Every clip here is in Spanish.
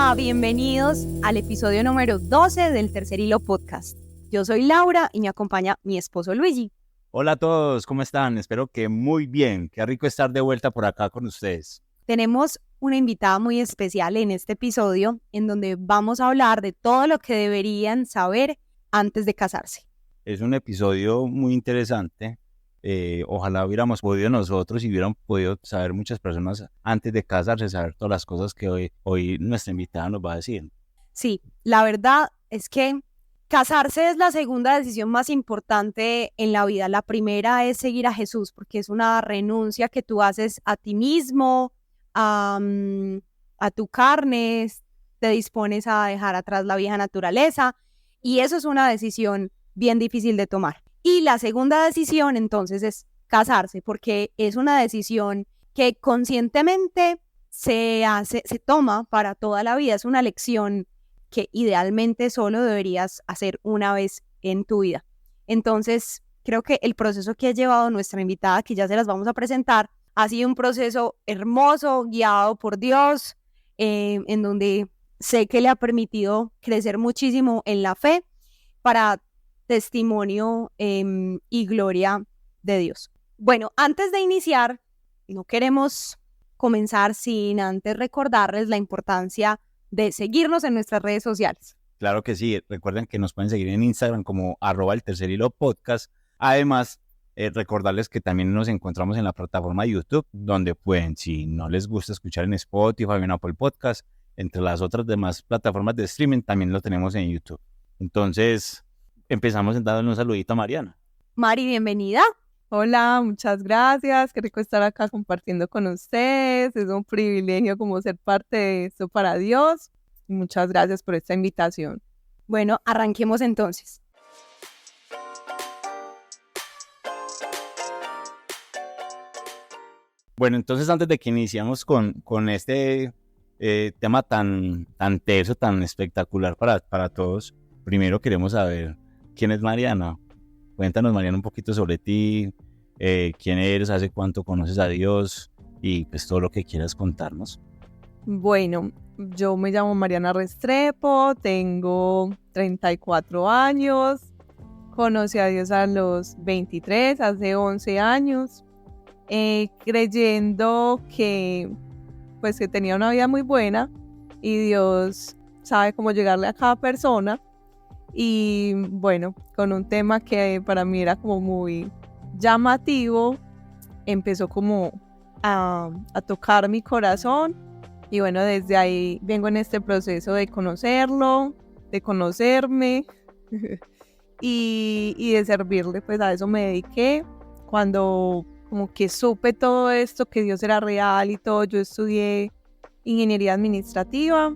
Hola, bienvenidos al episodio número 12 del Tercer Hilo Podcast. Yo soy Laura y me acompaña mi esposo Luigi. Hola a todos, ¿cómo están? Espero que muy bien. Qué rico estar de vuelta por acá con ustedes. Tenemos una invitada muy especial en este episodio en donde vamos a hablar de todo lo que deberían saber antes de casarse. Es un episodio muy interesante. Ojalá hubiéramos podido nosotros y hubieran podido saber muchas personas antes de casarse, saber todas las cosas que hoy nuestra invitada nos va a decir. Sí, la verdad es que casarse es la segunda decisión más importante en la vida. La primera es seguir a Jesús, porque es una renuncia que tú haces a ti mismo, a tu carne, te dispones a dejar atrás la vieja naturaleza, y eso es una decisión bien difícil de tomar. Y la segunda decisión entonces es casarse, porque es una decisión que conscientemente se toma para toda la vida. Es una lección que idealmente solo deberías hacer una vez en tu vida. Entonces, creo que el proceso que ha llevado nuestra invitada, que ya se las vamos a presentar, ha sido un proceso hermoso, guiado por Dios, en donde sé que le ha permitido crecer muchísimo en la fe para testimonio y gloria de Dios. Bueno, antes de iniciar, no queremos comenzar sin antes recordarles la importancia de seguirnos en nuestras redes sociales. Claro que sí, recuerden que nos pueden seguir en Instagram como @eltercerhilopodcast. Además, recordarles que también nos encontramos en la plataforma de YouTube, donde pueden, si no les gusta escuchar en Spotify o en Apple Podcast, entre las otras demás plataformas de streaming, también lo tenemos en YouTube. Entonces, empezamos dándole un saludito a Mariana. Mari, bienvenida. Hola, muchas gracias. Qué rico estar acá compartiendo con ustedes. Es un privilegio como ser parte de esto para Dios. Muchas gracias por esta invitación. Bueno, arranquemos entonces. Bueno, entonces antes de que iniciemos con este tema tan teso, tan espectacular para todos, primero queremos saber quién es Mariana. Cuéntanos, Mariana, un poquito sobre ti, quién eres, hace cuánto conoces a Dios y pues todo lo que quieras contarnos. Bueno, yo me llamo Mariana Restrepo, tengo 34 años, conocí a Dios a los 23, hace 11 años, creyendo que tenía una vida muy buena y Dios sabe cómo llegarle a cada persona. Y bueno, con un tema que para mí era como muy llamativo, empezó como a tocar mi corazón. Y bueno, desde ahí vengo en este proceso de conocerlo, de conocerme y de servirle, pues a eso me dediqué. Cuando como que supe todo esto, que Dios era real y todo, yo estudié ingeniería administrativa,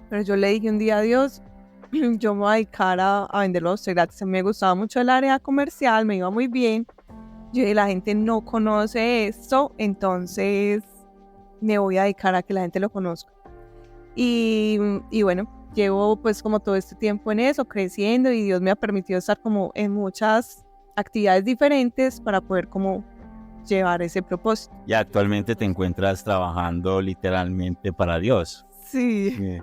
pero yo le dije un día a Dios, yo me voy a dedicar a venderlo a usted gratis. Me gustaba mucho el área comercial, me iba muy bien. Yo dije, la gente no conoce esto, entonces me voy a dedicar a que la gente lo conozca. Y bueno, llevo pues como todo este tiempo en eso, creciendo, y Dios me ha permitido estar como en muchas actividades diferentes para poder como llevar ese propósito. Y actualmente te encuentras trabajando literalmente para Dios. Sí.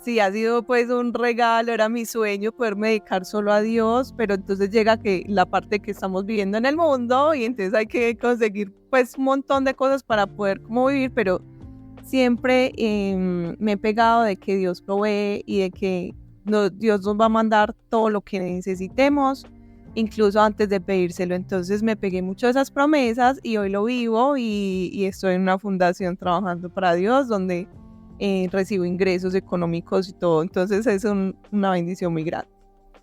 Sí, ha sido pues un regalo, era mi sueño poderme dedicar solo a Dios, pero entonces llega que la parte que estamos viviendo en el mundo y entonces hay que conseguir pues un montón de cosas para poder como vivir, pero siempre me he pegado de que Dios provee y de que Dios nos va a mandar todo lo que necesitemos, incluso antes de pedírselo. Entonces me pegué mucho a esas promesas y hoy lo vivo y estoy en una fundación trabajando para Dios donde recibo ingresos económicos y todo, entonces es una bendición muy grande.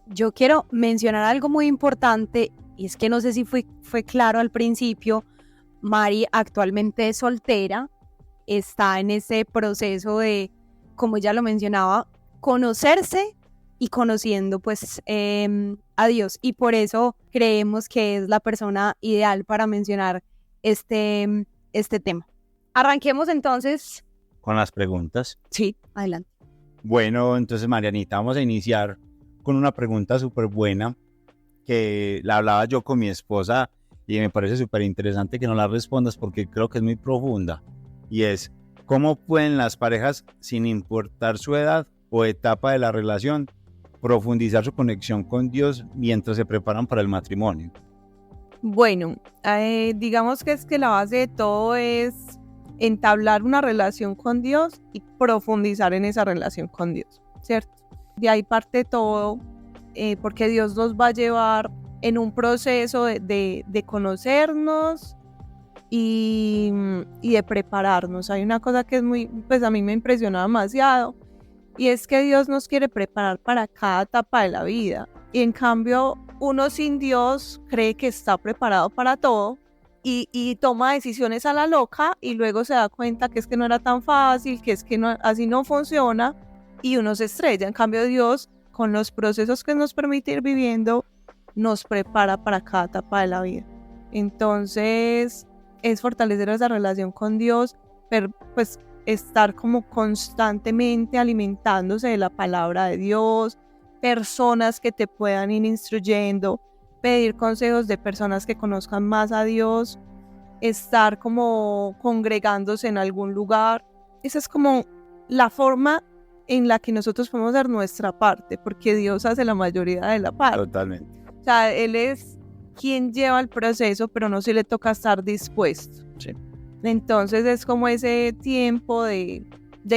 Yo quiero mencionar algo muy importante, y es que no sé si fue claro al principio. Mari actualmente es soltera, está en ese proceso de, como ella lo mencionaba, conocerse y conociendo pues a Dios, y por eso creemos que es la persona ideal para mencionar este tema. Arranquemos entonces. Con las preguntas. Sí, adelante. Bueno, entonces Marianita, vamos a iniciar con una pregunta súper buena que la hablaba yo con mi esposa y me parece súper interesante que no la respondas porque creo que es muy profunda, y es, ¿Cómo pueden las parejas, sin importar su edad o etapa de la relación, profundizar su conexión con Dios mientras se preparan para el matrimonio? Bueno, digamos que es que la base de todo es entablar una relación con Dios y profundizar en esa relación con Dios, ¿cierto? De ahí parte todo, porque Dios nos va a llevar en un proceso de conocernos y de prepararnos. Hay una cosa que es pues a mí me impresiona demasiado, y es que Dios nos quiere preparar para cada etapa de la vida. Y en cambio, uno sin Dios cree que está preparado para todo y toma decisiones a la loca y luego se da cuenta que es que no era tan fácil, que es que no, así no funciona y uno se estrella. En cambio, Dios, con los procesos que nos permite ir viviendo, nos prepara para cada etapa de la vida. Entonces, es fortalecer esa relación con Dios, pero pues estar como constantemente alimentándose de la palabra de Dios, personas que te puedan ir instruyendo, pedir consejos de personas que conozcan más a Dios, estar como congregándose en algún lugar. Esa es como la forma en la que nosotros podemos dar nuestra parte, porque Dios hace la mayoría de la parte. Totalmente. O sea, Él es quien lleva el proceso, pero no se le toca estar dispuesto. Sí. Entonces es como ese tiempo de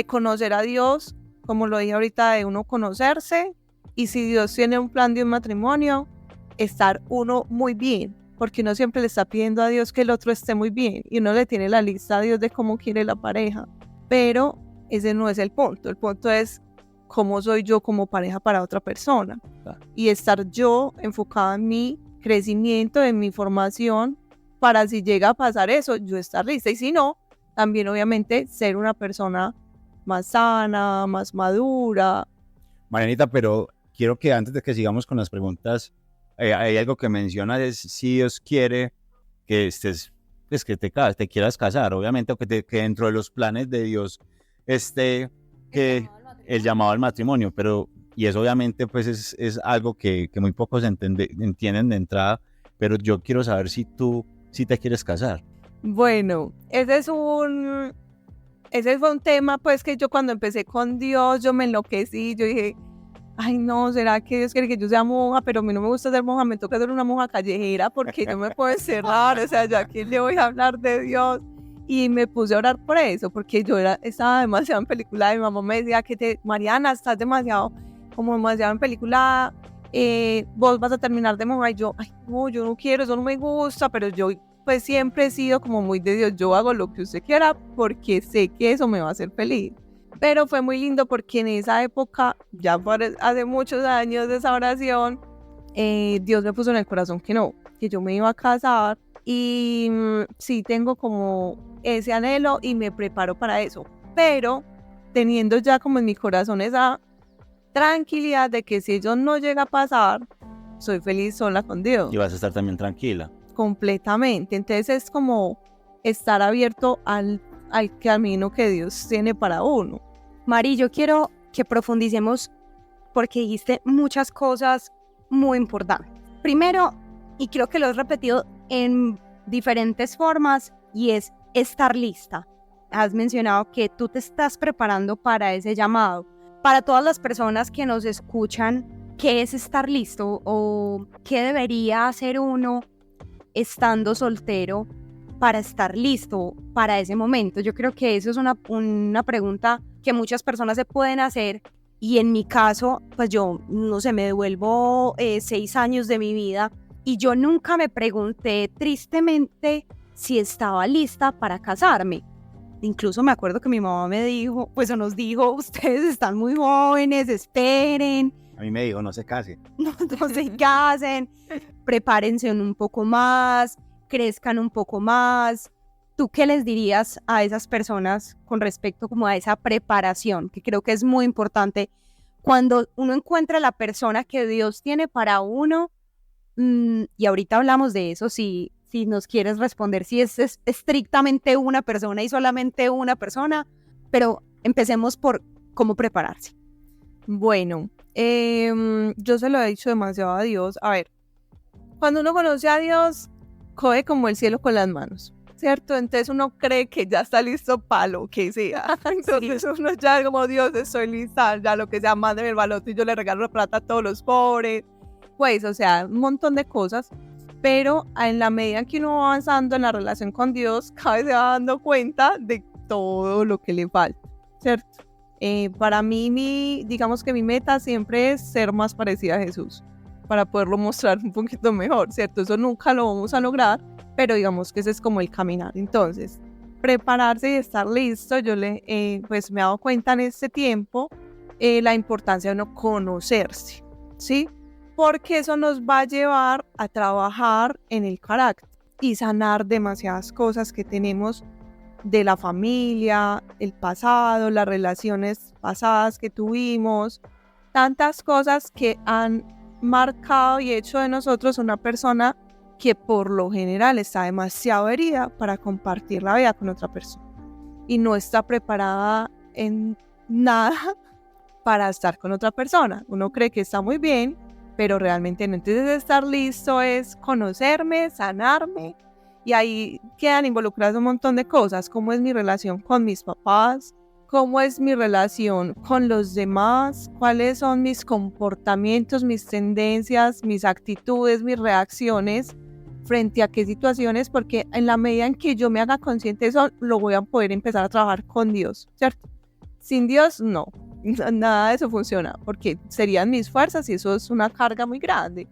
conocer a Dios, como lo dije ahorita, de uno conocerse, y si Dios tiene un plan de un matrimonio, estar uno muy bien, porque uno siempre le está pidiendo a Dios que el otro esté muy bien, y uno le tiene la lista a Dios de cómo quiere la pareja, pero ese no es el punto es cómo soy yo como pareja para otra persona, y estar yo enfocada en mi crecimiento, en mi formación, para si llega a pasar eso, yo estar lista, y si no, también obviamente ser una persona más sana, más madura. Marianita, pero quiero que antes de que sigamos con las preguntas, hay algo que mencionas, es si Dios quiere que estés, pues que te quieras casar, obviamente, o que dentro de los planes de Dios esté el llamado al matrimonio, pero, y eso obviamente pues es algo que muy pocos entienden de entrada, pero yo quiero saber si tú te quieres casar. Bueno, ese fue un tema pues que yo cuando empecé con Dios, yo me enloquecí, yo dije, ay no, ¿será que Dios quiere que yo sea monja? Pero a mí no me gusta ser monja, me toca ser una monja callejera porque no me puedo encerrar, o sea, ¿yo a quién le voy a hablar de Dios? Y me puse a orar por eso, porque yo estaba demasiado en película, mi mamá me decía Mariana, estás demasiado en película, vos vas a terminar de monja, y yo, ay no, yo no quiero, eso no me gusta, pero yo pues siempre he sido como muy de Dios, yo hago lo que usted quiera porque sé que eso me va a hacer feliz. Pero fue muy lindo porque en esa época, ya hace muchos años de esa oración, Dios me puso en el corazón que yo me iba a casar, y sí tengo como ese anhelo y me preparo para eso, pero teniendo ya como en mi corazón esa tranquilidad de que si eso no llega a pasar, soy feliz sola con Dios. Y vas a estar también tranquila. Completamente. Entonces es como estar abierto al camino que Dios tiene para uno. Mari, yo quiero que profundicemos porque dijiste muchas cosas muy importantes. Primero, y creo que lo has repetido en diferentes formas, y es estar lista. Has mencionado que tú te estás preparando para ese llamado. Para todas las personas que nos escuchan, ¿qué es estar listo o qué debería hacer uno estando soltero para estar listo para ese momento? Yo creo que eso es una pregunta que muchas personas se pueden hacer, y en mi caso, pues yo, no sé, me devuelvo 6 años de mi vida y yo nunca me pregunté tristemente si estaba lista para casarme. Incluso me acuerdo que mi mamá me dijo, pues nos dijo, ustedes están muy jóvenes, esperen. A mí me dijo, no se case. No se casen, prepárense un poco más, crezcan un poco más. ¿Tú qué les dirías a esas personas con respecto como a esa preparación? Que creo que es muy importante cuando uno encuentra la persona que Dios tiene para uno, y ahorita hablamos de eso, si nos quieres responder si es estrictamente una persona y solamente una persona, pero empecemos por cómo prepararse. Bueno, yo se lo he dicho demasiado a Dios. A ver, cuando uno conoce a Dios, coge como el cielo con las manos. ¿cierto? Entonces uno cree que ya está listo para lo que sea. Entonces uno ya como, Dios, estoy lista, ya lo que sea, mándeme el baloto y yo le regalo la plata a todos los pobres. Pues, o sea, un montón de cosas. Pero en la medida que uno va avanzando en la relación con Dios, cada vez se va dando cuenta de todo lo que le falta, ¿cierto? Para mí, digamos que mi meta siempre es ser más parecida a Jesús, para poderlo mostrar un poquito mejor, ¿cierto? Eso nunca lo vamos a lograr, pero digamos que ese es como el caminar. Entonces, prepararse y estar listo, pues me he dado cuenta en este tiempo la importancia de uno conocerse, ¿sí? Porque eso nos va a llevar a trabajar en el carácter y sanar demasiadas cosas que tenemos de la familia, el pasado, las relaciones pasadas que tuvimos, tantas cosas que han marcado y hecho de nosotros una persona que por lo general está demasiado herida para compartir la vida con otra persona y no está preparada en nada para estar con otra persona. Uno cree que está muy bien, pero realmente no. Entonces estar listo es conocerme, sanarme, y ahí quedan involucradas un montón de cosas. ¿Cómo es mi relación con mis papás? ¿Cómo es mi relación con los demás? ¿Cuáles son mis comportamientos, mis tendencias, mis actitudes, mis reacciones frente a qué situaciones? Porque en la medida en que yo me haga consciente de eso, lo voy a poder empezar a trabajar con Dios, ¿cierto? Sin Dios, no. Nada de eso funciona, porque serían mis fuerzas y eso es una carga muy grande.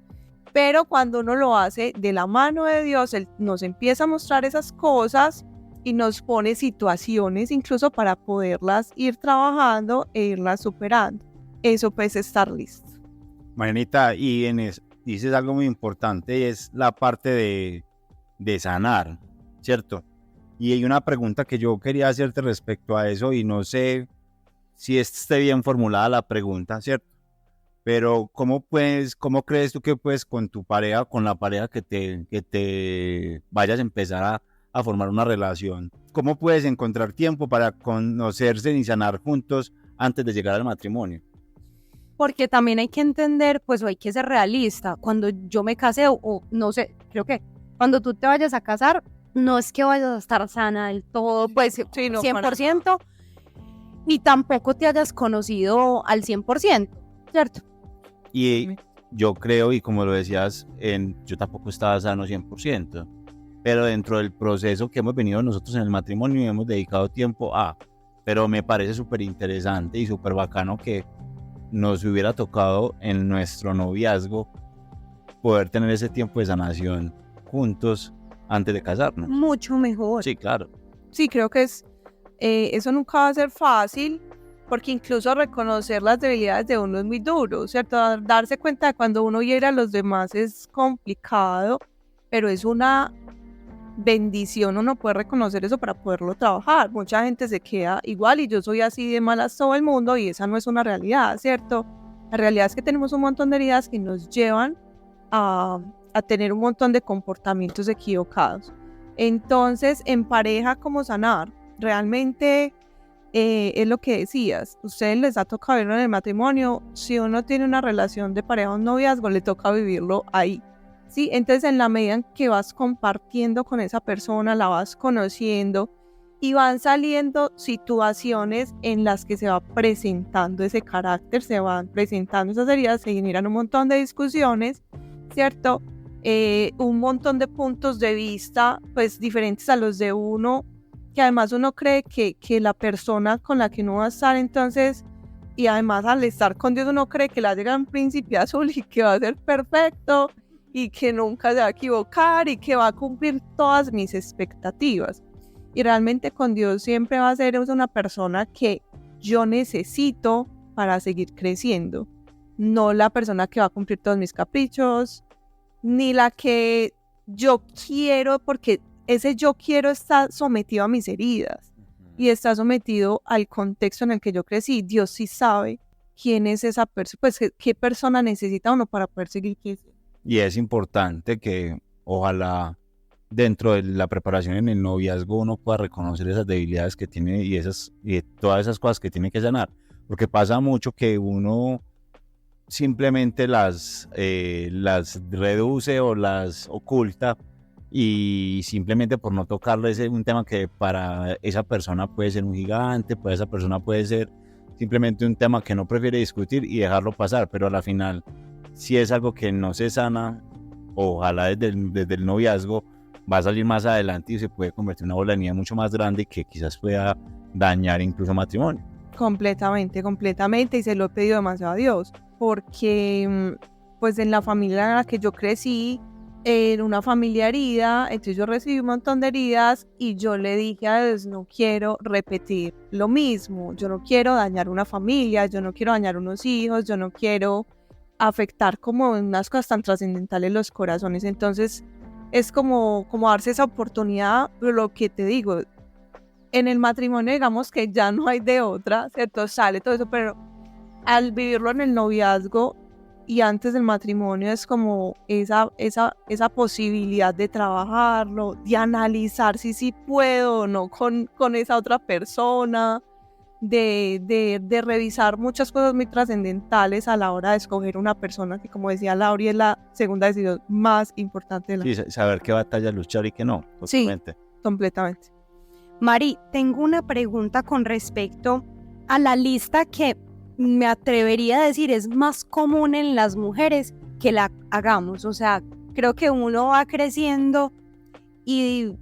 Pero cuando uno lo hace de la mano de Dios, Él nos empieza a mostrar esas cosas y nos pone situaciones incluso para poderlas ir trabajando e irlas superando. Eso pues estar listo. Marianita, dices algo muy importante y es la parte de sanar, ¿cierto? Y hay una pregunta que yo quería hacerte respecto a eso y no sé si esté bien formulada la pregunta, ¿cierto? Pero ¿cómo crees tú que puedes con tu pareja, con la pareja que te vayas a empezar a formar una relación? ¿Cómo puedes encontrar tiempo para conocerse y sanar juntos antes de llegar al matrimonio? Porque también hay que entender, pues, o hay que ser realista. Cuando yo me casé, o no sé, creo que cuando tú te vayas a casar, no es que vayas a estar sana del todo, pues, Sí, no, 100%, ni tampoco te hayas conocido al 100%, ¿cierto? Y yo creo, y como lo decías, yo tampoco estaba sano 100%, pero dentro del proceso que hemos venido nosotros en el matrimonio hemos dedicado tiempo pero me parece súper interesante y súper bacano que nos hubiera tocado en nuestro noviazgo poder tener ese tiempo de sanación juntos antes de casarnos. Mucho mejor. Sí, claro. Sí, creo que eso nunca va a ser fácil, porque incluso reconocer las debilidades de uno es muy duro, ¿cierto? Darse cuenta de cuando uno hiere a los demás es complicado, pero es una bendición uno puede reconocer eso para poderlo trabajar. Mucha gente se queda igual y yo soy así de malas todo el mundo y esa no es una realidad, ¿cierto? La realidad es que tenemos un montón de heridas que nos llevan a tener un montón de comportamientos equivocados. Entonces, en pareja, ¿cómo sanar? Realmente es lo que decías, ustedes les ha tocado verlo en el matrimonio. Si uno tiene una relación de pareja, un noviazgo, le toca vivirlo ahí, ¿sí? Entonces en la medida en que vas compartiendo con esa persona, la vas conociendo y van saliendo situaciones en las que se va presentando ese carácter, se van presentando esas heridas, se generan un montón de discusiones, ¿cierto? Un montón de puntos de vista pues diferentes a los de uno, que además uno cree que la persona con la que uno va a estar entonces, y además al estar con Dios uno cree que le llega un príncipe azul y que va a ser perfecto y que nunca se va a equivocar y que va a cumplir todas mis expectativas. Y realmente con Dios siempre va a ser una persona que yo necesito para seguir creciendo, no la persona que va a cumplir todos mis caprichos, ni la que yo quiero, porque ese yo quiero está sometido a mis heridas y está sometido al contexto en el que yo crecí. Dios sí sabe quién es esa persona, pues qué persona necesita uno para poder seguir creciendo. Y es importante que ojalá dentro de la preparación en el noviazgo uno pueda reconocer esas debilidades que tiene y todas esas cosas que tiene que sanar, porque pasa mucho que uno simplemente las reduce o las oculta y simplemente por no tocarlo es un tema que para esa persona puede ser un gigante, para esa persona puede ser simplemente un tema que no prefiere discutir y dejarlo pasar, pero a la final, si es algo que no se sana, ojalá desde el noviazgo, va a salir más adelante y se puede convertir en una bola de nieve mucho más grande que quizás pueda dañar incluso matrimonio. Completamente, y se lo he pedido demasiado a Dios, porque pues en la familia en la que yo crecí, en una familia herida, entonces yo recibí un montón de heridas y yo le dije a Dios, no quiero repetir lo mismo, yo no quiero dañar una familia, yo no quiero dañar unos hijos, yo no quiero afectar como unas cosas tan trascendentales los corazones. Entonces es como darse esa oportunidad, pero lo que te digo, en el matrimonio digamos que ya no hay de otra, ¿cierto? Sale todo eso, pero al vivirlo en el noviazgo y antes del matrimonio es como esa posibilidad de trabajarlo, de analizar si sí puedo o no con esa otra persona, de revisar muchas cosas muy trascendentales a la hora de escoger una persona que, como decía Lauri, es la segunda decisión más importante de la vida. Sí, saber qué batalla luchar y qué no, totalmente. Sí, completamente. Mari, tengo una pregunta con respecto a la lista que me atrevería a decir es más común en las mujeres que la hagamos. O sea, creo que uno va creciendo y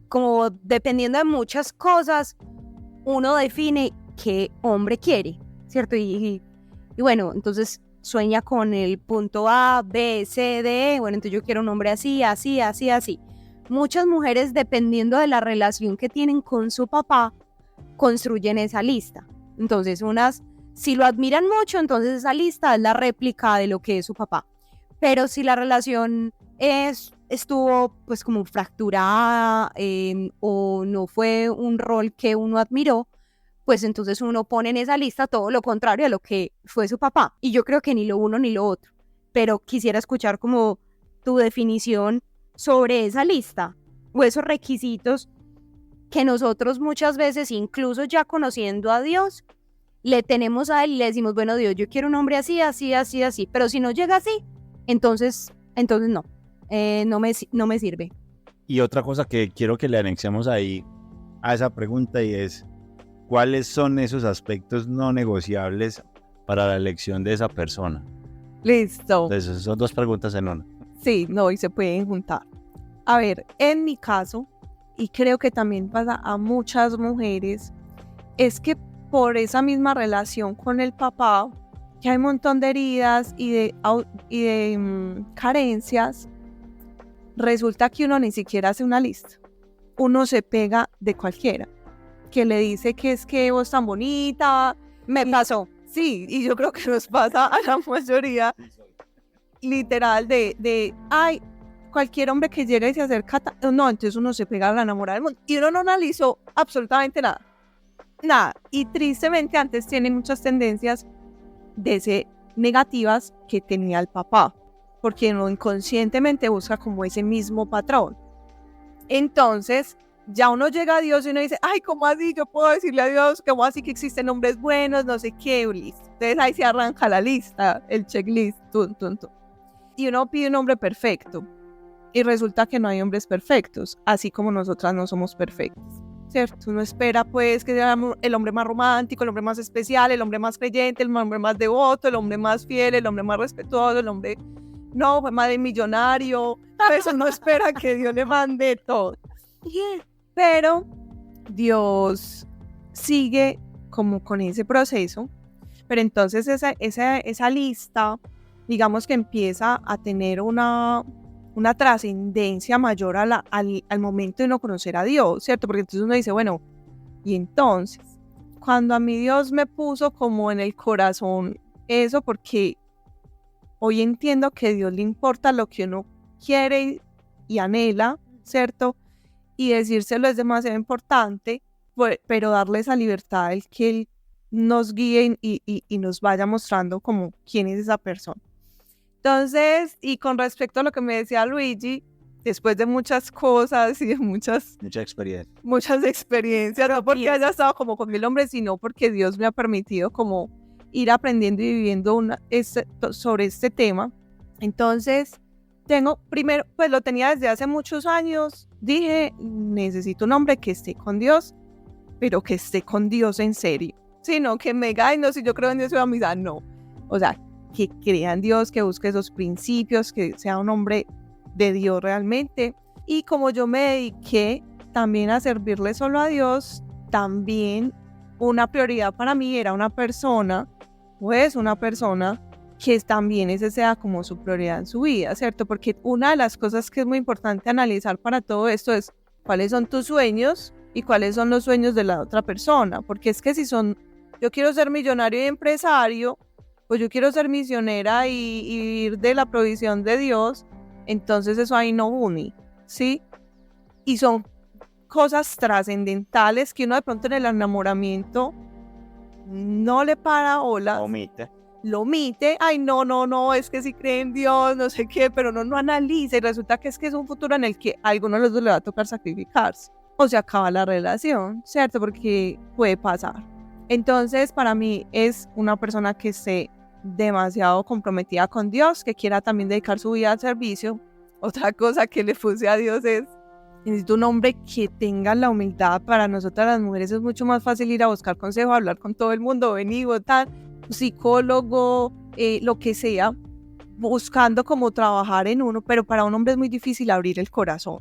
como dependiendo de muchas cosas, uno define qué hombre quiere, ¿cierto? Y bueno, entonces sueña con el punto A, B, C, D, bueno, entonces yo quiero un hombre así, así, así, así. Muchas mujeres, dependiendo de la relación que tienen con su papá, construyen esa lista. Entonces, unas, si lo admiran mucho, entonces esa lista es la réplica de lo que es su papá. Pero si la relación estuvo pues como fracturada o no fue un rol que uno admiró, pues entonces uno pone en esa lista todo lo contrario a lo que fue su papá. Y yo creo que ni lo uno ni lo otro. Pero quisiera escuchar como tu definición sobre esa lista o esos requisitos que nosotros muchas veces, incluso ya conociendo a Dios, le tenemos a él y le decimos, bueno, Dios, yo quiero un hombre así, así, así, así, pero si no llega así, entonces no, no me sirve. Y otra cosa que quiero que le anexemos ahí a esa pregunta y es, ¿cuáles son esos aspectos no negociables para la elección de esa persona? Listo. Entonces, son dos preguntas en una. Sí, no, y se pueden juntar. A ver, en mi caso, y creo que también pasa a muchas mujeres, es que por esa misma relación con el papá, que hay un montón de heridas y de carencias, resulta que uno ni siquiera hace una lista. Uno se pega de cualquiera, que le dice que es que vos tan bonita. Me pasó. Sí, y yo creo que nos pasa a la mayoría, literal, ay, cualquier hombre que llega y se acerca, no, entonces uno se pega a la enamorada del mundo. Y uno no analizó absolutamente nada. Y tristemente antes tiene muchas tendencias negativas que tenía el papá, porque uno inconscientemente busca como ese mismo patrón. Entonces, ya uno llega a Dios y uno dice, ay, ¿cómo así? Yo puedo decirle a Dios, ¿cómo así que existen hombres buenos? No sé qué, listo. Entonces ahí se arranca la lista, el checklist, y uno pide un hombre perfecto. Y resulta que no hay hombres perfectos, así como nosotras no somos perfectas, ¿cierto? Uno espera pues que sea el hombre más romántico, el hombre más especial, el hombre más creyente, el hombre más devoto, el hombre más fiel, el hombre más respetuoso, el hombre, no, fue más de millonario. A veces uno espera que Dios le mande todo. Pero Dios sigue como con ese proceso, pero entonces esa lista, digamos que empieza a tener una trascendencia mayor al momento de no conocer a Dios, ¿cierto? Porque entonces uno dice, bueno, y entonces, cuando a mí Dios me puso como en el corazón eso, porque hoy entiendo que a Dios le importa lo que uno quiere y anhela, ¿cierto? Y decírselo es demasiado importante, pero darle esa libertad al que Él nos guíe y nos vaya mostrando como quién es esa persona. Entonces, y con respecto a lo que me decía Luigi, después de muchas cosas y de muchas experiencias, no porque haya estado como con 1000 hombres, sino porque Dios me ha permitido como ir aprendiendo y viviendo sobre este tema. Entonces, primero, pues lo tenía desde hace muchos años, dije, necesito un hombre que esté con Dios, pero que esté con Dios en serio, sino que me diga, ay, no, si yo creo en Dios, voy a misa, no, o sea, que crea en Dios, que busque esos principios, que sea un hombre de Dios realmente. Y como yo me dediqué también a servirle solo a Dios, también una prioridad para mí era una persona que también ese sea como su prioridad en su vida, ¿cierto? Porque una de las cosas que es muy importante analizar para todo esto es cuáles son tus sueños y cuáles son los sueños de la otra persona, porque es que si son, yo quiero ser millonario y empresario, pues yo quiero ser misionera y vivir de la provisión de Dios, entonces eso ahí no une, ¿sí? Y son cosas trascendentales que uno de pronto en el enamoramiento no le para olas, lo omite, ay no, es que si cree en Dios, no sé qué, pero no analiza y resulta que es un futuro en el que a alguno de los dos le va a tocar sacrificarse o se acaba la relación, ¿cierto? Porque puede pasar. Entonces para mí es una persona que esté demasiado comprometida con Dios, que quiera también dedicar su vida al servicio. Otra cosa que le puse a Dios es, necesito un hombre que tenga la humildad. Para nosotras las mujeres es mucho más fácil ir a buscar consejo, hablar con todo el mundo, venir, votar, psicólogo, lo que sea, buscando como trabajar en uno, pero para un hombre es muy difícil abrir el corazón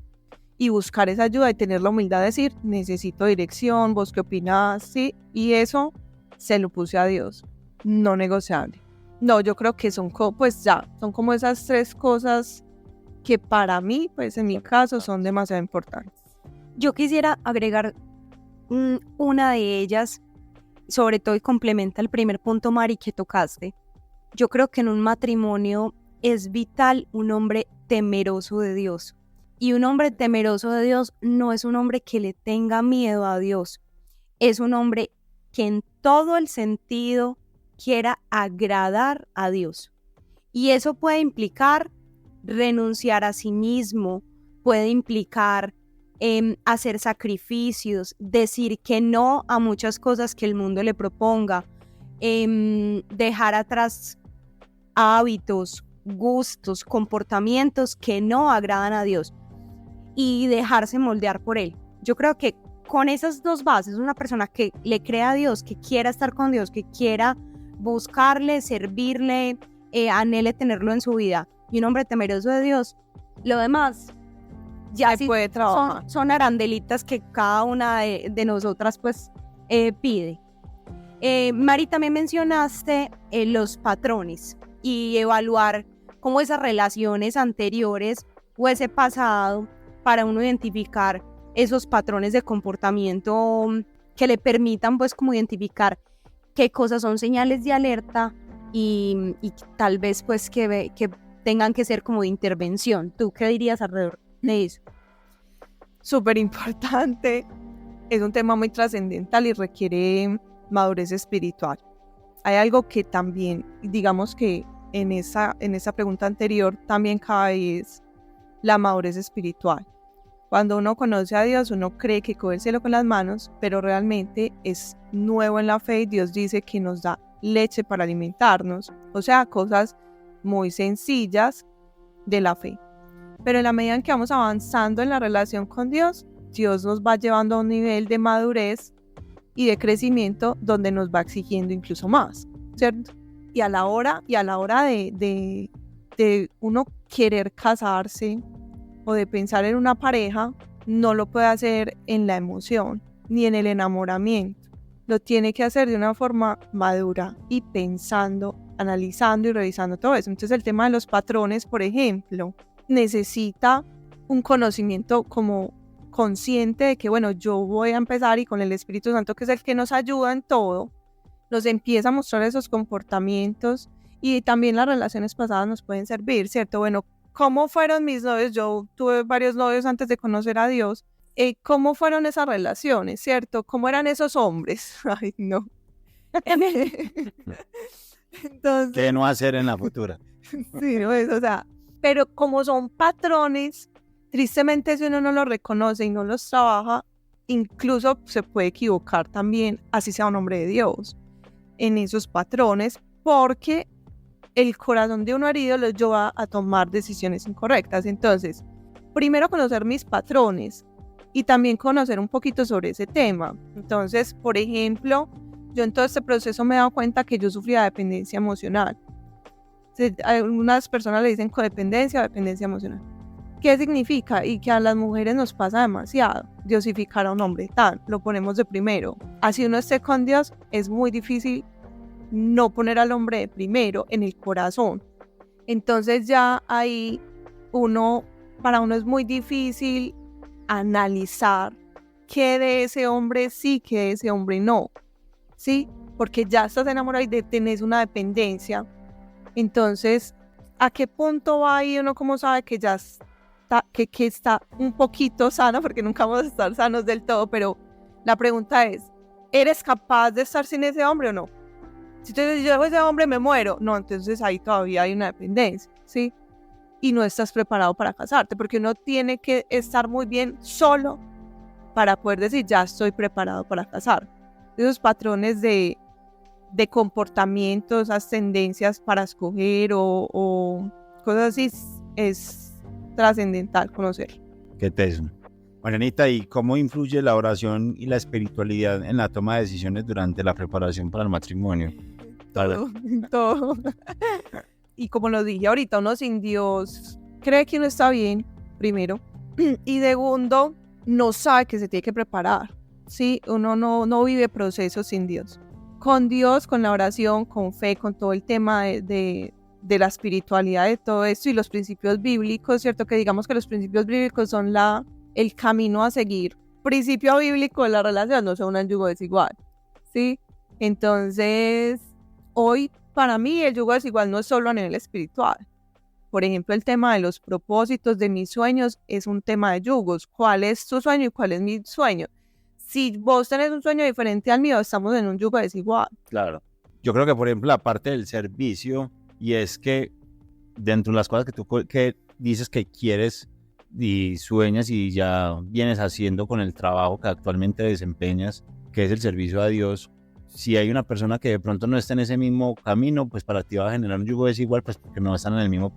y buscar esa ayuda y tener la humildad de decir, necesito dirección, vos qué opinás, ¿sí? Y eso se lo puse a Dios, no negociable. No, yo creo que son como esas tres cosas que para mí, pues en mi caso, son demasiado importantes. Yo quisiera agregar una de ellas, sobre todo y complementa el primer punto, Mari, que tocaste. Yo creo que en un matrimonio es vital un hombre temeroso de Dios. Y un hombre temeroso de Dios no es un hombre que le tenga miedo a Dios. Es un hombre que en todo el sentido quiera agradar a Dios. Y eso puede implicar renunciar a sí mismo, puede implicar hacer sacrificios, decir que no a muchas cosas que el mundo le proponga, dejar atrás hábitos, gustos, comportamientos que no agradan a Dios y dejarse moldear por Él. Yo creo que con esas dos bases, una persona que le crea a Dios, que quiera estar con Dios, que quiera buscarle, servirle, anhele tenerlo en su vida, y un hombre temeroso de Dios, lo demás ya sí puede trabajar. Son arandelitas que cada una de nosotras pues pide. Mari, también mencionaste los patrones y evaluar cómo esas relaciones anteriores o ese pasado para uno identificar esos patrones de comportamiento que le permitan pues como identificar qué cosas son señales de alerta y tal vez pues que tengan que ser como de intervención. ¿Tú qué dirías alrededor de eso? Súper importante, es un tema muy trascendental y requiere madurez espiritual. Hay algo que también, digamos que en esa pregunta anterior también cabe, es la madurez espiritual. Cuando uno conoce a Dios, uno cree que coge el cielo con las manos, pero realmente es nuevo en la fe y Dios dice que nos da leche para alimentarnos, o sea, cosas muy sencillas de la fe. Pero en la medida en que vamos avanzando en la relación con Dios, Dios nos va llevando a un nivel de madurez y de crecimiento donde nos va exigiendo incluso más, ¿cierto? Y a la hora de uno querer casarse o de pensar en una pareja, no lo puede hacer en la emoción ni en el enamoramiento. Lo tiene que hacer de una forma madura y pensando, analizando y revisando todo eso. Entonces el tema de los patrones, por ejemplo, necesita un conocimiento como consciente de que, bueno, yo voy a empezar y con el Espíritu Santo, que es el que nos ayuda en todo, nos empieza a mostrar esos comportamientos y también las relaciones pasadas nos pueden servir, ¿cierto? Bueno, ¿cómo fueron mis novios? Yo tuve varios novios antes de conocer a Dios. ¿Cómo fueron esas relaciones, cierto? ¿Cómo eran esos hombres? Ay, no. Entonces, ¿qué no hacer en la futura? Sí, no es, o sea, pero como son patrones, tristemente si uno no los reconoce y no los trabaja, incluso se puede equivocar también, así sea un hombre de Dios, en esos patrones, porque el corazón de uno herido lo lleva a tomar decisiones incorrectas. Entonces, primero conocer mis patrones y también conocer un poquito sobre ese tema. Entonces, por ejemplo, yo en todo este proceso me he dado cuenta que yo sufría dependencia emocional. Algunas personas le dicen codependencia o dependencia emocional. ¿Qué significa? Y que a las mujeres nos pasa demasiado. Diosificar a un hombre, lo ponemos de primero. Así uno esté con Dios, es muy difícil no poner al hombre de primero en el corazón. Entonces ya ahí para uno es muy difícil analizar qué de ese hombre sí, qué de ese hombre no, ¿sí? Porque ya estás enamorado y tenés una dependencia. Entonces, ¿a qué punto va ahí uno como sabe que ya que está un poquito sano? Porque nunca vamos a estar sanos del todo, pero la pregunta es, ¿eres capaz de estar sin ese hombre o no? Si tú dices, yo dejo ese hombre, me muero. No, entonces ahí todavía hay una dependencia, ¿sí? Y no estás preparado para casarte, porque uno tiene que estar muy bien solo para poder decir, ya estoy preparado para casar. Esos patrones de comportamientos, esas tendencias para escoger o cosas así, es trascendental conocer. Qué teso. Marianita, ¿y cómo influye la oración y la espiritualidad en la toma de decisiones durante la preparación para el matrimonio? Todo. Y como lo dije ahorita, uno sin Dios cree que uno está bien, primero, y segundo, no sabe que se tiene que preparar, ¿sí? Uno no vive procesos sin Dios. Con Dios, con la oración, con fe, con todo el tema de la espiritualidad, de todo esto y los principios bíblicos, ¿cierto? Que digamos que los principios bíblicos son el camino a seguir. Principio bíblico de la relación, no sea un yugo desigual, ¿sí? Entonces, hoy para mí el yugo desigual no es solo a nivel espiritual. Por ejemplo, el tema de los propósitos de mis sueños es un tema de yugos. ¿Cuál es tu sueño y cuál es mi sueño? Si vos tenés un sueño diferente al mío, estamos en un yugo desigual. Claro. Yo creo que, por ejemplo, la parte del servicio, y es que dentro de las cosas que tú que dices que quieres y sueñas y ya vienes haciendo con el trabajo que actualmente desempeñas, que es el servicio a Dios, si hay una persona que de pronto no está en ese mismo camino, pues para ti va a generar un yugo desigual, pues porque no están en el mismo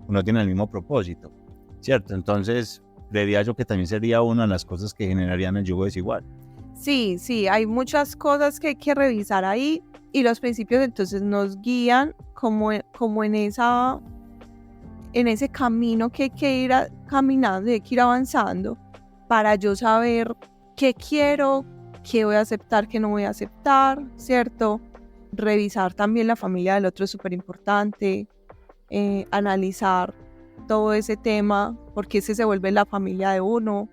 no tienen el mismo propósito, ¿cierto? Entonces, creería yo que también sería una de las cosas que generarían el yugo desigual. Sí, hay muchas cosas que hay que revisar ahí y los principios entonces nos guían como en ese camino que hay que ir caminando, hay que ir avanzando para yo saber qué quiero, qué voy a aceptar, qué no voy a aceptar, ¿cierto? Revisar también la familia del otro es súper importante, analizar todo ese tema, porque ese se vuelve la familia de uno.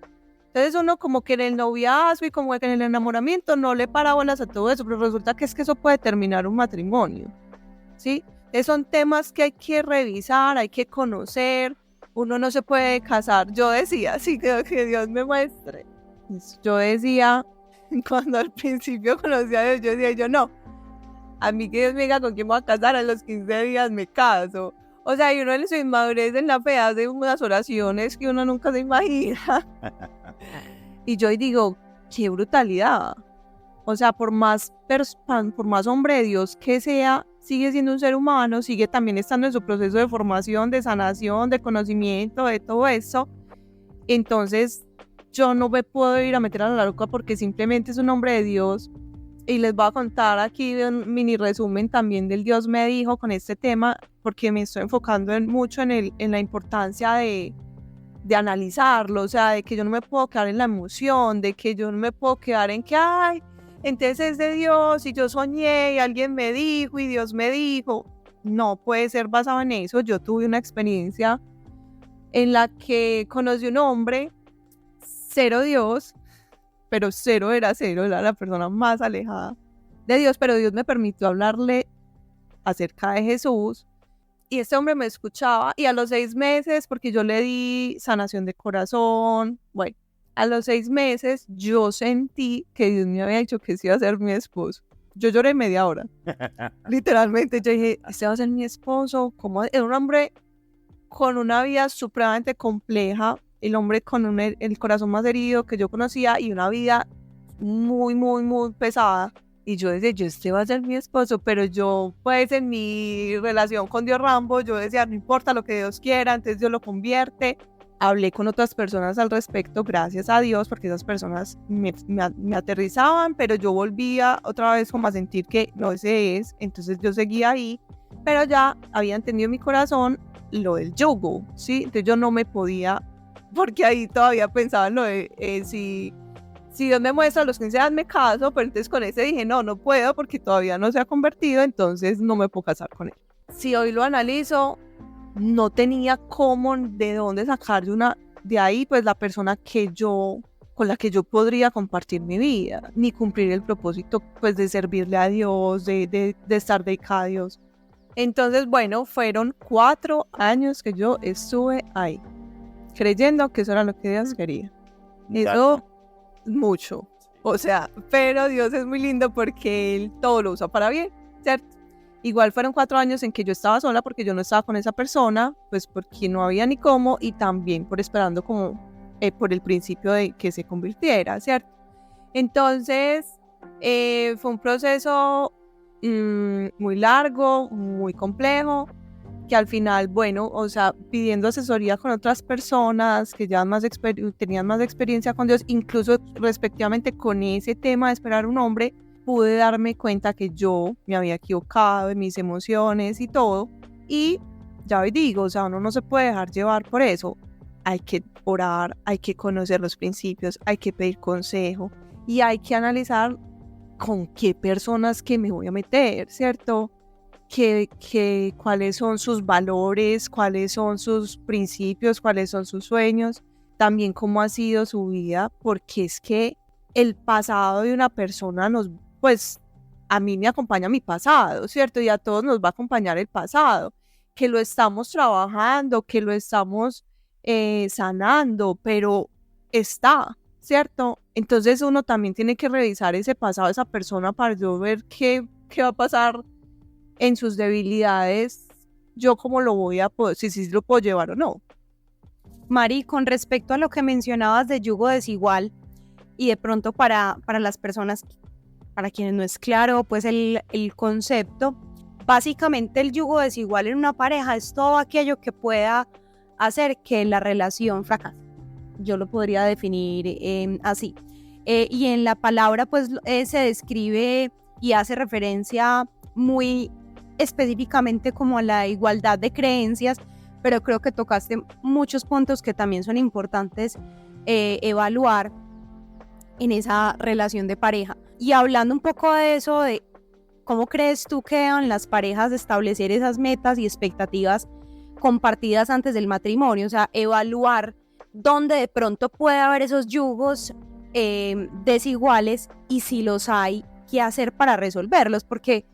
Entonces uno como que en el noviazgo y como que en el enamoramiento no le para bolas a todo eso, pero resulta que es que eso puede terminar un matrimonio, ¿sí? Son temas que hay que revisar, hay que conocer, uno no se puede casar. Yo decía, sí, que Dios me muestre. Yo decía, cuando al principio conocí a Dios, yo decía, no, a mí que Dios me diga con quién me voy a casar, a los 15 días me caso. O sea, y uno en su inmadurez en la fe hace unas oraciones que uno nunca se imagina. Y yo digo, qué brutalidad. O sea, por más hombre de Dios que sea, sigue siendo un ser humano, sigue también estando en su proceso de formación, de sanación, de conocimiento, de todo eso. Entonces, yo no me puedo ir a meter a la loca porque simplemente es un hombre de Dios. Y les voy a contar aquí un mini resumen también del Dios me dijo con este tema, porque me estoy enfocando mucho en la importancia de analizarlo, o sea, de que yo no me puedo quedar en la emoción, de que yo no me puedo quedar en que, ay, entonces es de Dios y yo soñé y alguien me dijo y Dios me dijo. No puede ser basado en eso. Yo tuve una experiencia en la que conocí un hombre, cero Dios, pero cero era la persona más alejada de Dios, pero Dios me permitió hablarle acerca de Jesús. Y este hombre me escuchaba y a los 6 meses, porque yo le di sanación de corazón, bueno, a los 6 meses yo sentí que Dios me había dicho que sí iba a ser mi esposo. Yo lloré media hora, literalmente. Yo dije, este va a ser mi esposo. ¿Cómo? Era un hombre con una vida supremamente compleja, el hombre con el corazón más herido que yo conocía y una vida muy, muy, muy pesada. Y yo decía, este va a ser mi esposo, pero yo, pues, en mi relación con Dios Rambo, yo decía, no importa lo que Dios quiera, entonces Dios lo convierte. Hablé con otras personas al respecto, gracias a Dios, porque esas personas me aterrizaban, pero yo volvía otra vez como a sentir que no, ese es. Entonces yo seguía ahí, pero ya había entendido en mi corazón lo del yugo, ¿sí? Entonces yo no me podía, porque ahí todavía pensaba en lo de si Dios me muestra a los 15 años me caso, pero entonces con ese dije, no puedo porque todavía no se ha convertido, entonces no me puedo casar con él. Si hoy lo analizo, no tenía cómo, de dónde sacar de ahí, pues la persona con la que yo podría compartir mi vida, ni cumplir el propósito, pues de servirle a Dios, de estar dedicada a Dios. Entonces, bueno, fueron 4 años que yo estuve ahí, creyendo que eso era lo que Dios quería. Eso mucho, o sea, pero Dios es muy lindo porque Él todo lo usa para bien, ¿cierto? Igual fueron 4 años en que yo estaba sola porque yo no estaba con esa persona, pues porque no había ni cómo, y también por esperando como por el principio de que se convirtiera, ¿cierto? Entonces fue un proceso muy largo, muy complejo, que al final, bueno, o sea, pidiendo asesoría con otras personas que ya tenían más experiencia con Dios, incluso respectivamente con ese tema de esperar un hombre, pude darme cuenta que yo me había equivocado en mis emociones y todo. Y ya hoy digo, o sea, uno no se puede dejar llevar por eso. Hay que orar, hay que conocer los principios, hay que pedir consejo y hay que analizar con qué personas que me voy a meter, ¿cierto? Cuáles son sus valores, cuáles son sus principios, cuáles son sus sueños, también cómo ha sido su vida, porque es que el pasado de una persona pues a mí me acompaña mi pasado, ¿cierto? Y a todos nos va a acompañar el pasado, que lo estamos trabajando, que lo estamos sanando, pero está, ¿cierto? Entonces uno también tiene que revisar ese pasado de esa persona para yo ver qué va a pasar en sus debilidades, yo cómo lo voy a poder, si lo puedo llevar o no. Mari, con respecto a lo que mencionabas de yugo desigual, y de pronto para las personas, para quienes no es claro pues el concepto, básicamente el yugo desigual en una pareja es todo aquello que pueda hacer que la relación fracase. Yo lo podría definir así. Y en la palabra pues se describe y hace referencia muy específicamente como a la igualdad de creencias, pero creo que tocaste muchos puntos que también son importantes evaluar en esa relación de pareja. Y hablando un poco de eso, de cómo crees tú que deben las parejas establecer esas metas y expectativas compartidas antes del matrimonio, o sea, evaluar dónde de pronto puede haber esos yugos desiguales y si los hay, qué hacer para resolverlos, porque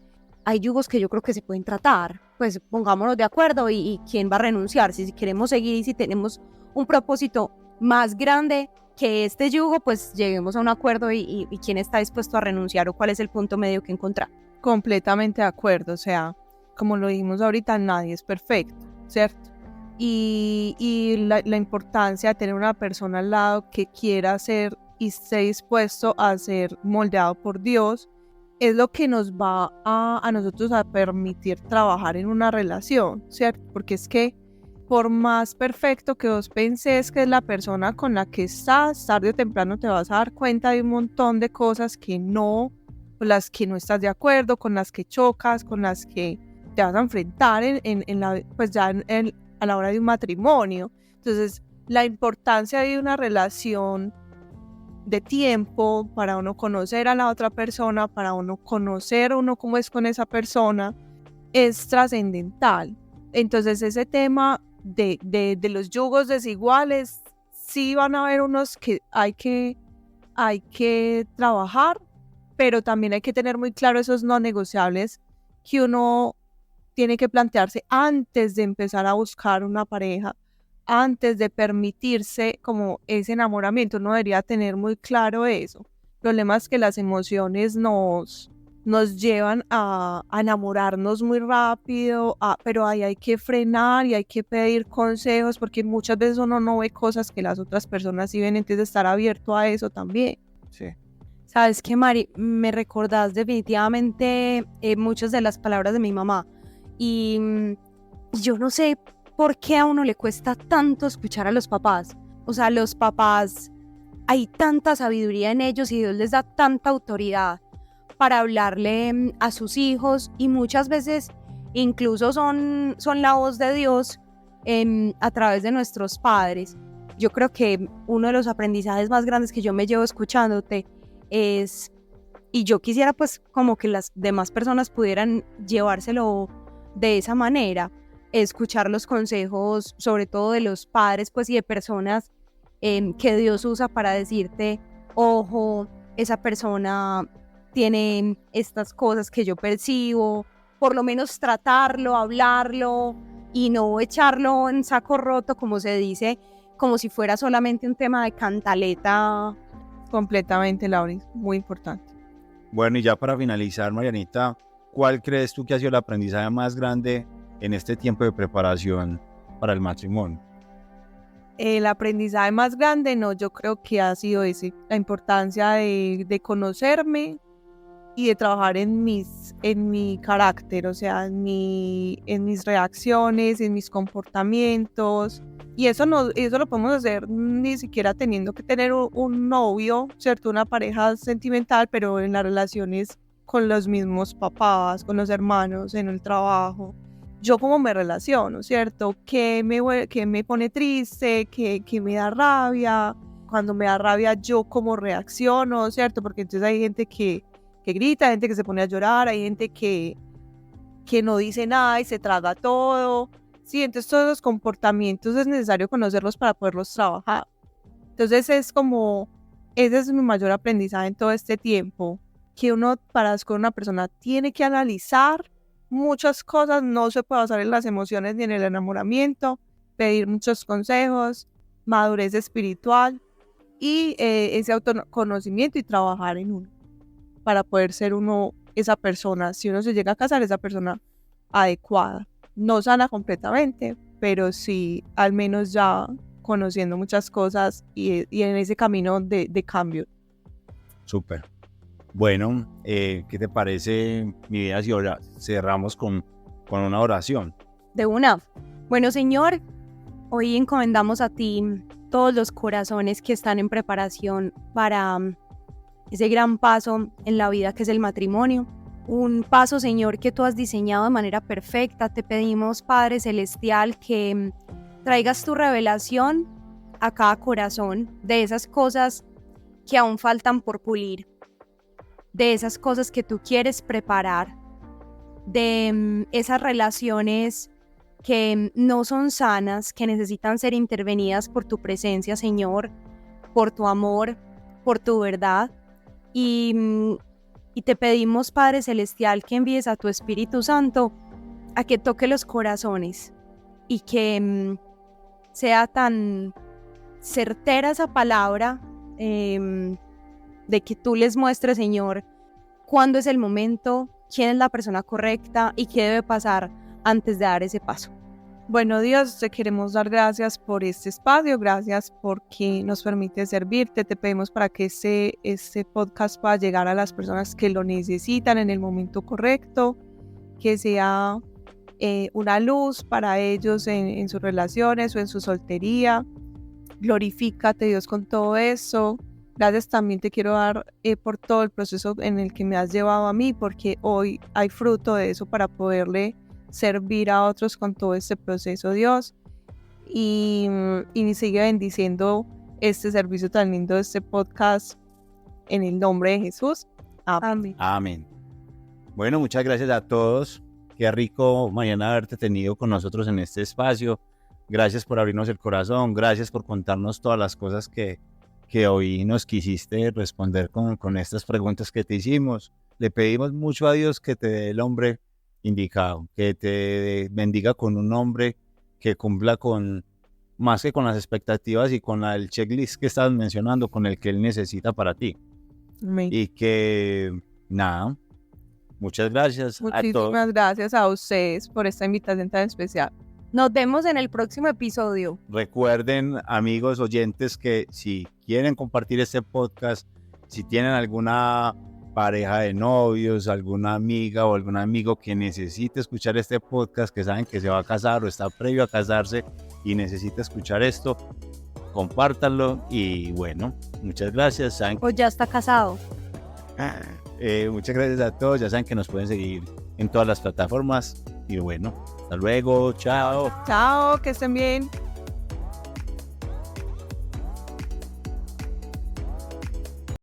hay yugos que yo creo que se pueden tratar, pues pongámonos de acuerdo y quién va a renunciar, si queremos seguir y si tenemos un propósito más grande que este yugo, pues lleguemos a un acuerdo y quién está dispuesto a renunciar o cuál es el punto medio que encontrar. Completamente de acuerdo, o sea, como lo dijimos ahorita, nadie es perfecto, ¿cierto? Y la importancia de tener una persona al lado que quiera ser y esté dispuesto a ser moldeado por Dios es lo que nos va a nosotros a permitir trabajar en una relación, ¿cierto? Porque es que por más perfecto que vos pensés que es la persona con la que estás, tarde o temprano te vas a dar cuenta de un montón de cosas con las que no estás de acuerdo, con las que chocas, con las que te vas a enfrentar a la hora de un matrimonio. Entonces, la importancia de una relación de tiempo para uno conocer a la otra persona, para uno conocer cómo es con esa persona, es trascendental. Entonces ese tema de los yugos desiguales, sí van a haber unos que hay que trabajar, pero también hay que tener muy claro esos no negociables que uno tiene que plantearse antes de empezar a buscar una pareja, antes de permitirse como ese enamoramiento. Uno debería tener muy claro eso. El problema es que las emociones nos llevan a enamorarnos muy rápido, pero ahí hay que frenar y hay que pedir consejos porque muchas veces uno no ve cosas que las otras personas sí ven, entonces estar abierto a eso también. Sí. Sabes que, Mari, me recordás definitivamente muchas de las palabras de mi mamá. Y yo no sé por qué a uno le cuesta tanto escuchar a los papás. O sea, los papás, hay tanta sabiduría en ellos y Dios les da tanta autoridad para hablarle a sus hijos, y muchas veces incluso son la voz de Dios a través de nuestros padres. Yo creo que uno de los aprendizajes más grandes que yo me llevo escuchándote es, y yo quisiera pues como que las demás personas pudieran llevárselo de esa manera, escuchar los consejos, sobre todo de los padres pues y de personas que Dios usa para decirte, ojo, esa persona tiene estas cosas que yo percibo, por lo menos tratarlo, hablarlo y no echarlo en saco roto, como se dice, como si fuera solamente un tema de cantaleta. Completamente, Lauris, muy importante. Bueno, y ya para finalizar, Marianita, ¿cuál crees tú que ha sido el aprendizaje más grande en este tiempo de preparación para el matrimonio? El aprendizaje más grande, no, yo creo que ha sido ese, la importancia de conocerme y de trabajar en mi carácter, o sea, en mis reacciones, en mis comportamientos. Y eso lo podemos hacer ni siquiera teniendo que tener un novio, ¿cierto? Una pareja sentimental, pero en las relaciones con los mismos papás, con los hermanos, en el trabajo. Yo cómo me relaciono, ¿cierto? ¿Qué me pone triste? ¿Qué me da rabia? Cuando me da rabia, yo cómo reacciono, ¿cierto? Porque entonces hay gente que grita, hay gente que se pone a llorar, hay gente que no dice nada y se traga todo. Sí, entonces todos los comportamientos es necesario conocerlos para poderlos trabajar. Entonces ese es mi mayor aprendizaje en todo este tiempo, que uno para estar con una persona tiene que analizar muchas cosas, no se puede basar en las emociones ni en el enamoramiento, pedir muchos consejos, madurez espiritual y ese autoconocimiento y trabajar en uno para poder ser uno esa persona, si uno se llega a casar, esa persona adecuada. No sana completamente, pero sí al menos ya conociendo muchas cosas y en ese camino de cambio. Súper. Bueno, ¿qué te parece, mi vida, si ahora cerramos con una oración? De una. Bueno, Señor, hoy encomendamos a ti todos los corazones que están en preparación para ese gran paso en la vida que es el matrimonio. Un paso, Señor, que tú has diseñado de manera perfecta. Te pedimos, Padre Celestial, que traigas tu revelación a cada corazón de esas cosas que aún faltan por pulir, de esas cosas que tú quieres preparar, de esas relaciones que no son sanas, que necesitan ser intervenidas por tu presencia, Señor, por tu amor, por tu verdad. Y te pedimos, Padre Celestial, que envíes a tu Espíritu Santo a que toque los corazones y que sea tan certera esa palabra de que tú les muestres, Señor, cuándo es el momento, quién es la persona correcta y qué debe pasar antes de dar ese paso. Bueno, Dios, te queremos dar gracias por este espacio, gracias porque nos permite servirte. Te pedimos para que este podcast pueda llegar a las personas que lo necesitan en el momento correcto, que sea una luz para ellos en sus relaciones o en su soltería. Glorifícate, Dios, con todo eso. Gracias también te quiero dar por todo el proceso en el que me has llevado a mí, porque hoy hay fruto de eso para poderle servir a otros con todo este proceso, Dios, y sigue bendiciendo este servicio tan lindo, este podcast, en el nombre de Jesús. Amén. Amén. Bueno, muchas gracias a todos. Qué rico, Mariana, haberte tenido con nosotros en este espacio. Gracias por abrirnos el corazón, gracias por contarnos todas las cosas que hoy nos quisiste responder con estas preguntas que te hicimos. Le pedimos mucho a Dios que te dé el hombre indicado, que te bendiga con un hombre que cumpla más que con las expectativas y con el checklist que estabas mencionando, con el que él necesita para ti. Amén. Y que, nada, muchas gracias a todos. Muchísimas gracias a ustedes por esta invitación tan especial. Nos vemos en el próximo episodio. Recuerden, amigos oyentes, que si quieren compartir este podcast Si tienen alguna pareja de novios, alguna amiga o algún amigo que necesite escuchar este podcast, que saben que se va a casar o está previo a casarse y necesita escuchar esto, compártanlo. Y bueno, muchas gracias. O ya está casado. Muchas gracias a todos. Ya saben que nos pueden seguir en todas las plataformas. Y bueno, hasta luego. Chao. Chao, que estén bien.